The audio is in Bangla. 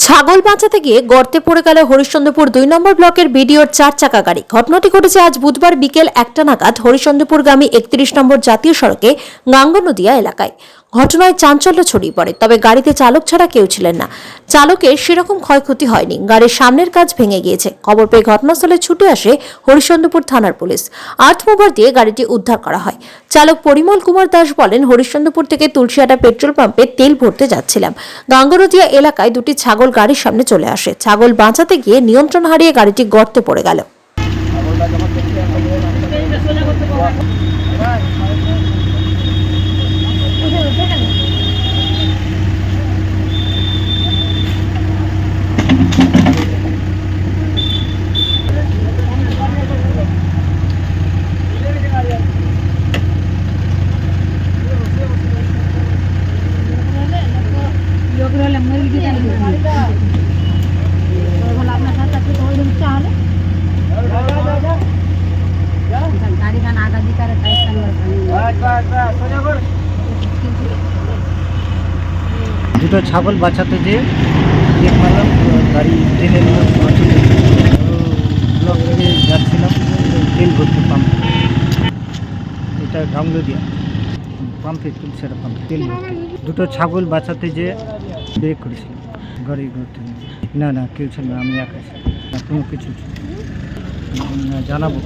ছাগল বাঁচাতে গিয়ে গর্তে পড়ে গেল হরিশ্চন্দ্রপুর ২ নম্বর ব্লকের বিডিওর ৪ চাকা গাড়ি। ঘটনাটি ঘটেছে আজ বুধবার বিকেল ১টা নাগাদ হরিশ্চন্দ্রপুরগামী ৩১ নম্বর জাতীয় সড়কে গাঙ্গনদিয়া এলাকায়। ঘটনায় চাঞ্চল্য ছড়িয়ে পড়ে, তবে গাড়িতে চালক ছাড়া কেউ ছিলেন না। চালকের সেরকম ক্ষয়ক্ষতি হয়নি, গাড়ির সামনের কাঁচ ভেঙে গিয়েছে। খবর পেয়ে ঘটনাস্থলে ছুটে আসে হরিশ্চন্দ্রপুর থানার পুলিশ। আর্থ মুভার দিয়ে গাড়িটি উদ্ধার করা হয়। চালক পরিমল কুমার দাস বলেন, হরিশ্চন্দ্রপুর থেকে তুলসিয়াটা পেট্রোল পাম্পে তেল ভরতে যাচ্ছিলাম। গাঙ্গনদিয়া এলাকায় দুটি ছাগল গাড়ির সামনে চলে আসে। ছাগল বাঁচাতে গিয়ে নিয়ন্ত্রণ হারিয়ে গাড়িটি গর্তে পড়ে গেল। দুটো ছাগল বাঁচাতে যেয়ে চেক মারলাম, গাড়ি টেনে নিলাম। ব্লক থেকে যাচ্ছিলাম তেল ভরতে পাম্পে, এটা গাঙ্গনদিয়া পাম্পে, তুলসিয়াটা পাম্পে তেল ভরতে। দুটো ছাগল বাঁচাতে যেয়ে ব্রেক করেছিলাম, গাড়ি ঘুরতে। না না, কেউ ছিল না, আমি একাই ছিলাম। কোনো কিছু জানাবো।